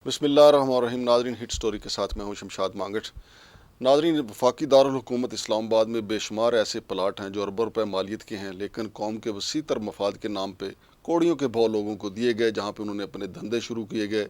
बिस्मिल्लाहिर्रहमानिर्रहीम। नाजरीन, hit story के साथ मैं हूं शमशाद मांगट। नाजरीन, वफाकी दारुल हुकूमत इस्लामाबाद में बेशुमार ऐसे प्लाट हैं जो अरबों रुपए मालियत के हैं, लेकिन कौम के वसी तर मफाद के नाम पे कौड़ियों के भाव लोगों को दिए गए, जहाँ पे उन्होंने अपने धंधे शुरू किए गए।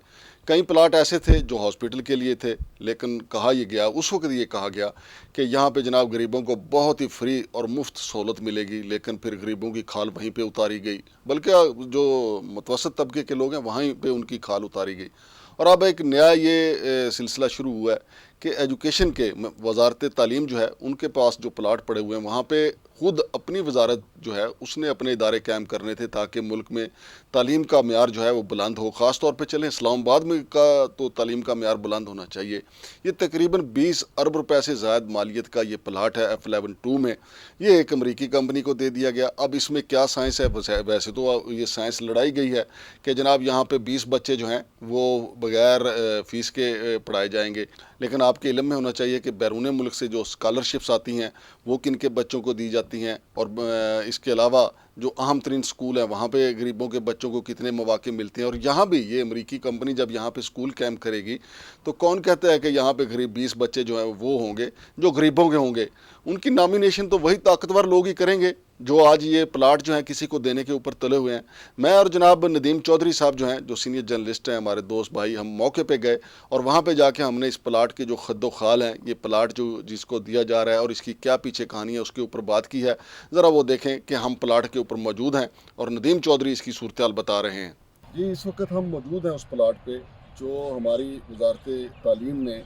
कई प्लाट ऐसे थे जो हॉस्पिटल के लिए थे, लेकिन कहा यह गया, उस वक्त ये कहा गया कि यहाँ पे जनाब गरीबों को बहुत ही फ्री और मुफ्त सहूलत मिलेगी, लेकिन फिर गरीबों की खाल वहीं पे उतारी गई, बल्कि जो मुतवसत तबके के लोग हैं वहीं पे उनकी खाल उतारी गई। और अब एक नया ये सिलसिला शुरू हुआ है कि एजुकेशन के वजारत तालीम जो है उनके पास जो प्लाट पड़े हुए हैं, वहाँ पे खुद अपनी वजारत जो है उसने अपने इदारे कायम करने थे ताकि मुल्क में तालीम का म्यार जो है वो बुलंद हो। ख़ास तौर पे चलें इस्लामाबाद में का तो तालीम का म्यार बुलंद होना चाहिए। ये तकरीबन 20 अरब रुपए से ज़ायद मालियत का ये प्लाट है F11-2 में। ये एक अमरीकी कंपनी को दे दिया गया। अब इसमें क्या साइंस है, वैसे तो ये साइंस लड़ाई गई है कि जनाब यहाँ पे 20 बच्चे जो हैं वो बग़ैर फ़ीस के पढ़ाए जाएंगे, लेकिन आपके इल्म में होना चाहिए कि बैरून मुल्क से जो स्कॉलरशिप्स आती हैं वो किन के बच्चों को दी जाती हैं, और इसके अलावा जो अहम तरीन स्कूल हैं वहाँ पे गरीबों के बच्चों को कितने मौके मिलते हैं। और यहाँ भी ये अमरीकी कंपनी जब यहाँ पे स्कूल कैंप करेगी तो कौन कहता है कि यहाँ पे गरीब 20 बच्चे जो हैं वो होंगे जो गरीबों के होंगे। उनकी नॉमिनेशन तो वही ताकतवर लोग ही करेंगे जो आज ये प्लाट जो हैं किसी को देने के ऊपर तुले हुए हैं। मैं और जनाब नदीम चौधरी साहब जो हैं, जो सीनियर जर्नलिस्ट हैं, हमारे दोस्त भाई, हम मौके पे गए और वहाँ पे जाके हमने इस प्लाट के जो खद्दो खाल हैं, ये प्लाट जो जिसको दिया जा रहा है और इसकी क्या पीछे कहानी है उसके ऊपर बात की है। ज़रा वो देखें कि हम प्लाट के ऊपर मौजूद हैं और नदीम चौधरी इसकी सूरत हाल बता रहे हैं। जी, इस वक्त हम मौजूद हैं उस प्लाट पे जो हमारी वजारत तालीम ने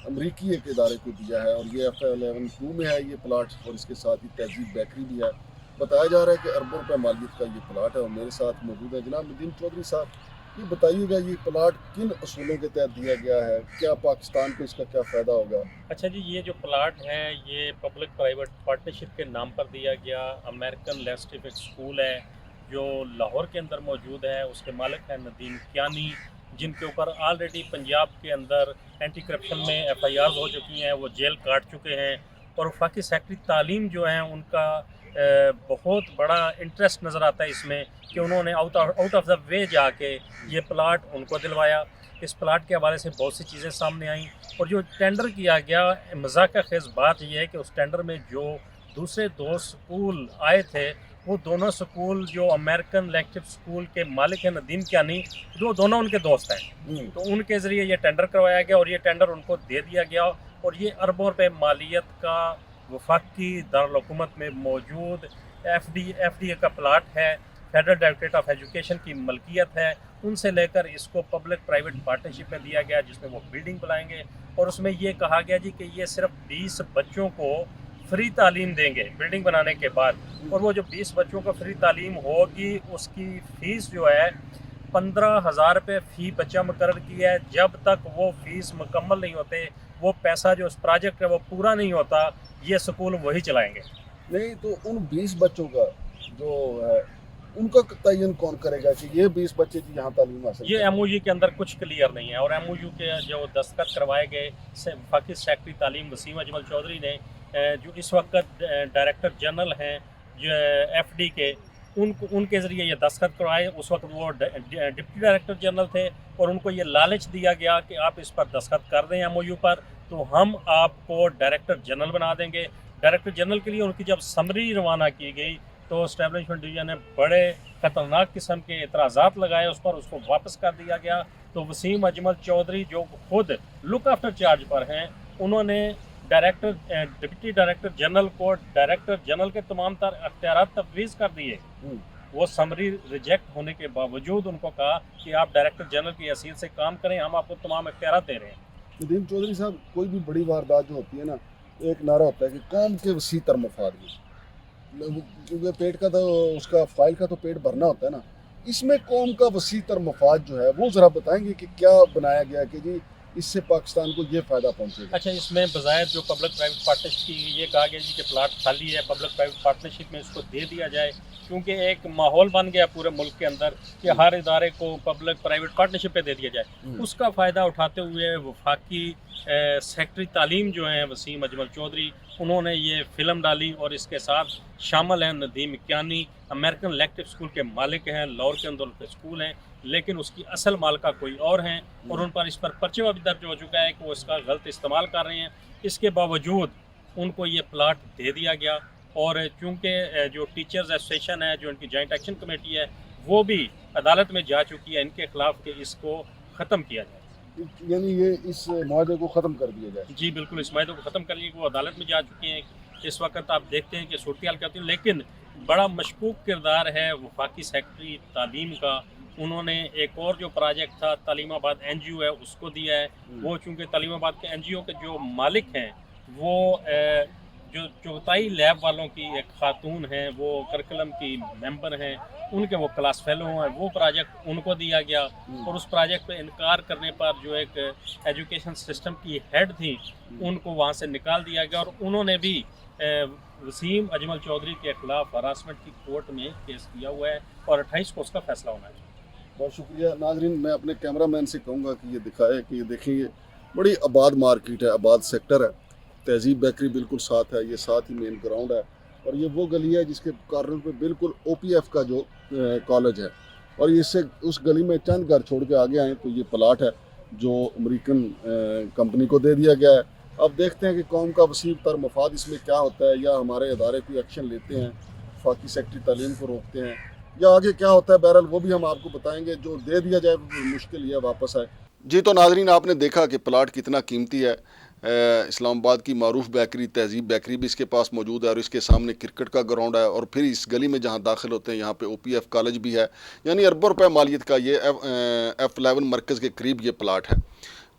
अमरीकी एक इदारे को दिया है, और ये F11-2 में है ये प्लाट, और इसके साथ ही तहजीब बेकरी भी है। बताया जा रहा है कि अरबों रुपए मालियत का ये प्लाट है, और मेरे साथ मौजूद है जनाब नदीम चौधरी साहब। ये बताइएगा ये प्लाट किन असूलों के तहत दिया गया है, क्या पाकिस्तान को इसका क्या फ़ायदा होगा? अच्छा जी, ये जो प्लाट है ये पब्लिक प्राइवेट पार्टनरशिप के नाम पर दिया गया अमेरिकन लैंडस्केप स्कूल है जो लाहौर के अंदर मौजूद है। उसके मालिक हैं नदीम कियानी, जिनके ऊपर ऑलरेडी पंजाब के अंदर एंटी करप्शन में FIRs हो चुकी हैं, वो जेल काट चुके हैं। और वफाकी सेक्रेटरी तालीम जो हैं उनका बहुत बड़ा इंटरेस्ट नज़र आता है इसमें कि उन्होंने आउट ऑफ द वे जाके ये प्लाट उनको दिलवाया। इस प्लाट के हवाले से बहुत सी चीज़ें सामने आईं, और जो टेंडर किया गया, मजाक खेज़ बात यह है कि उस टेंडर में जो दूसरे दो स्कूल आए थे वो दोनों स्कूल जो अमेरिकन लैंडस्केप स्कूल के मालिक हैं नदीम कियानी, जो दोनों उनके दोस्त हैं, तो उनके ज़रिए ये टेंडर करवाया गया और ये टेंडर उनको दे दिया गया। और ये अरबों रुपए मालियत का वफाकी दारुल हुकूमत में मौजूद FDA का प्लाट है, फेडरल डायरेक्टरेट ऑफ एजुकेशन की मलकियत है। उनसे लेकर इसको पब्लिक प्राइवेट पार्टनरशिप में दिया गया जिसमें वो बिल्डिंग बनाएंगे, और उसमें ये कहा गया जी कि ये सिर्फ 20 बच्चों को फ्री तालीम देंगे बिल्डिंग बनाने के बाद। और वो जो 20 बच्चों को फ्री तालीम होगी उसकी फ़ीस जो है 15,000 रुपये फ़ी बच्चा मुकर्रर की है। जब तक वो फ़ीस मुकम्मल नहीं होते, वो पैसा जो उस प्रोजेक्ट है वो पूरा नहीं होता, ये स्कूल वही चलाएंगे। नहीं तो उन 20 बच्चों का जो है उनका तयन कौन करेगा कि ये 20 बच्चे की यहाँ तालीम हासिल ये करें? MOU के अंदर कुछ क्लियर नहीं है, और MOU के जो दस्तखत करवाए गए वफाकी सेक्रेटरी तालीम वसीम अजमल चौधरी ने, जो इस वक्त डायरेक्टर जनरल हैं जो FD के, उनके ज़रिए ये दस्तखत करवाए। उस वक्त वो डिप्टी डायरेक्टर जनरल थे और उनको ये लालच दिया गया कि आप इस पर दस्तखत कर दें MOU पर तो हम आपको डायरेक्टर जनरल बना देंगे। डायरेक्टर जनरल के लिए उनकी जब समरी रवाना की गई तो एस्टैब्लिशमेंट डिवीज़न ने बड़े ख़तरनाक किस्म के एतराज़ात लगाए उस पर, उसको वापस कर दिया गया। तो वसीम अजमल चौधरी जो खुद लुक आफ्टर चार्ज पर हैं, उन्होंने डिप्टी डायरेक्टर जनरल को डायरेक्टर जनरल के तमाम तर अख्तियारात तफवीज़ कर दिए। वो समरी रिजेक्ट होने के बावजूद उनको कहा कि आप डायरेक्टर जनरल की हैसियत से काम करें, हम आपको तमाम अख्तियारात दे रहे हैं। नदीम चौधरी साहब, कोई भी बड़ी वारदात जो होती है ना, एक नारा होता है कि कौम के वसी तर मफाद की, क्योंकि पेट का तो उसका फाइल का तो पेट भरना होता है ना, इसमें कौम का वसी तर मफाद जो है वो ज़रा बताएंगे कि क्या बनाया गया कि जी इससे पाकिस्तान को ये फ़ायदा पहुँचेगा? अच्छा, इसमें बज़ाहिर जो पब्लिक प्राइवेट पार्टनरशिप की ये कहा गया जी कि प्लाट खाली है, पब्लिक प्राइवेट पार्टनरशिप में इसको दे दिया जाए, क्योंकि एक माहौल बन गया पूरे मुल्क के अंदर कि हर इदारे को पब्लिक प्राइवेट पार्टनरशिप पे दे दिया जाए। उसका फ़ायदा उठाते हुए वफाकी सेक्रेटरी तालीम जो हैं वसीम अजमल चौधरी, उन्होंने ये फ़िल्म डाली और इसके साथ शामिल हैं Nadeem Kiyani, American elective school के मालिक हैं, लाहौर के अंदर उनके स्कूल हैं, लेकिन उसकी असल मालिका कोई और हैं और उन पर इस पर पर्चा भी दर्ज हो चुका है कि वो इसका गलत इस्तेमाल कर रहे हैं। इसके बावजूद उनको ये प्लाट दे दिया गया और चूँकि जो टीचर्स एसोसिएशन है, जो इनकी जॉइंट एक्शन कमेटी है, वो भी अदालत में जा चुकी है इनके खिलाफ कि इसको ख़त्म किया जाए। यानी ये इस मुआहदे को ख़त्म कर दिया जाए। जी बिल्कुल, इस माहे को ख़त्म कर लिए, वो अदालत में जा चुके हैं। इस वक्त आप देखते हैं कि सूरत हाल करती है, लेकिन बड़ा मशकूक किरदार है वफाकी सेक्रेटरी तालीम का। उन्होंने एक और जो प्रोजेक्ट था तालीमाबाद NGO है उसको दिया है। वो चूँकि तालीमाबाद के NGO के जो मालिक हैं वो जो चौथाई लैब वालों की एक खातून हैं, वो करिकुलम की मेंबर हैं, उनके वो क्लास फेलो हैं, वो प्रोजेक्ट उनको दिया गया और उस प्रोजेक्ट पे इनकार करने पर जो एक एजुकेशन सिस्टम की हेड थी उनको वहाँ से निकाल दिया गया और उन्होंने भी वसीम अजमल चौधरी के खिलाफ हरासमेंट की कोर्ट में केस किया हुआ है और 28 को उसका फैसला होना है। बहुत शुक्रिया। नाजरीन, मैं अपने कैमरामैन से कहूँगा कि ये दिखाए कि ये देखिए बड़ी आबाद मार्केट है, आबाद सेक्टर है, तहजीब बेकरी बिल्कुल साथ है, ये साथ ही मेन ग्राउंड है और ये वो गली है जिसके कॉर्नर पे बिल्कुल OPF का जो कॉलेज है और इससे उस गली में चंद घर छोड़ के आगे आए तो ये प्लाट है जो अमेरिकन कंपनी को दे दिया गया है। अब देखते हैं कि कौम का वसीम तर मफाद इसमें क्या होता है, या हमारे अदारे कोई एक्शन लेते हैं, वफाकी सेक्रेटरी तालीम को रोकते हैं, या आगे क्या होता है। बहरहाल वो भी हम आपको बताएंगे। जो दे दिया जाए मुश्किल है वापस आए। जी तो नाजरीन, आपने देखा कि प्लाट कितना कीमती है। इस्लामाबाद की मारूफ बेकरी तहजीब बेकरी भी इसके पास मौजूद है और इसके सामने क्रिकेट का ग्राउंड है और फिर इस गली में जहाँ दाखिल होते हैं यहाँ पे OPF कॉलेज भी है। यानी अरबों रुपए मालियत का ये F11 मरकज़ के करीब ये प्लाट है।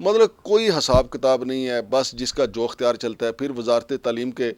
मतलब कोई हिसाब किताब नहीं है, बस जिसका जो अख्तियार चलता है। फिर वजारत तालीम के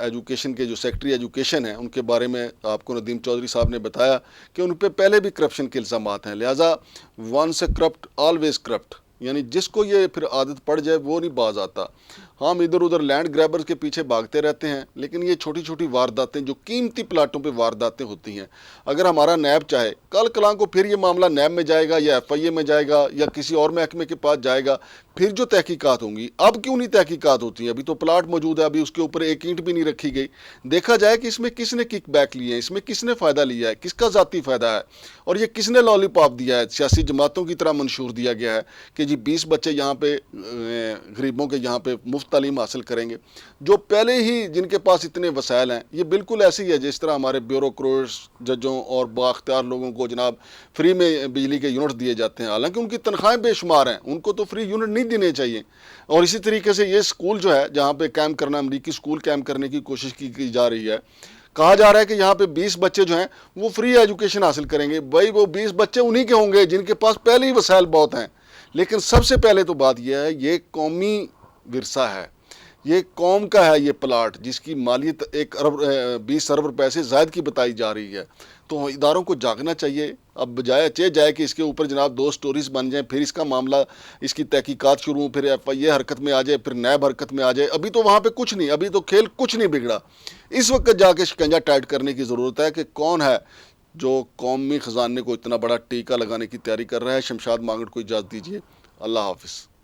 एजुकेशन के जो सेक्रेटरी एजुकेशन है उनके बारे में आपको नदीम चौधरी साहब ने बताया कि उन पर पहले भी करप्शन के इल्ज़ामात हैं, लिहाजा once a corrupt always corrupt, यानी जिसको ये फिर आदत पड़ जाए वो नहीं बाज आता। हम इधर उधर लैंड ग्रैबर्स के पीछे भागते रहते हैं, लेकिन ये छोटी छोटी वारदातें जो कीमती प्लाटों पे वारदातें होती हैं, अगर हमारा नैब चाहे कल कलां को फिर ये मामला नैब में जाएगा या FIA में जाएगा या किसी और महकमे के पास जाएगा, फिर जो तहकीकात होंगी। अब क्यों नहीं तहकीकात होती हैं? अभी तो प्लाट मौजूद है, अभी उसके ऊपर एक ईंट भी नहीं रखी गई। देखा जाए कि इसमें किसने किक बैक लिए हैं, इसमें किसने फ़ायदा लिया है, किसका ज़ाती फ़ायदा है और ये किसने लॉलीपॉप दिया है, सियासी जमातों की तरह मंशूर दिया गया है कि जी 20 बच्चे यहाँ पे गरीबों के यहाँ पे मुफ्त तालीम हासिल करेंगे, जो पहले ही जिनके पास इतने वसाइल हैं। ये बिल्कुल ऐसे ही है जिस तरह हमारे ब्यूरोक्रेट्स, जजों और बाख्तियार लोगों को जनाब फ्री में बिजली के यूनिट दिए जाते हैं, हालांकि उनकी तनख्वाहें बेशुमार हैं, उनको तो फ्री यूनिट नहीं देने चाहिए। और इसी तरीके से ये स्कूल जो है जहाँ पे कैम्प करना, अमरीकी स्कूल कैम्प करने की कोशिश की जा रही है, कहा जा रहा है कि यहाँ पे 20 बच्चे जो हैं वो फ्री एजुकेशन हासिल करेंगे। भाई वो 20 बच्चे उन्हीं के होंगे जिनके पास पहले ही वसाइल बहुत हैं। लेकिन सबसे पहले तो बात यह है, ये कौमी विरसा है, ये कौम का है ये प्लाट, जिसकी मालियत 20 अरब रुपए से ज़ायद की बताई जा रही है। तो इदारों को जागना चाहिए। अब बजाय जाए कि इसके ऊपर जनाब 2 स्टोरीज बन जाएं, फिर इसका मामला, इसकी तहकीकात शुरू हो, फिर FIA हरकत में आ जाए, फिर नैब हरकत में आ जाए। अभी तो वहाँ पे कुछ नहीं, अभी तो खेल कुछ नहीं बिगड़ा। इस वक्त जाके शिकंजा टाइट करने की ज़रूरत है कि कौन है जो कौमी ख़जाने को इतना बड़ा टीका लगाने की तैयारी कर रहा है। शमशाद मांगड़ को इजाज़त दीजिए। अल्लाह हाफिज़।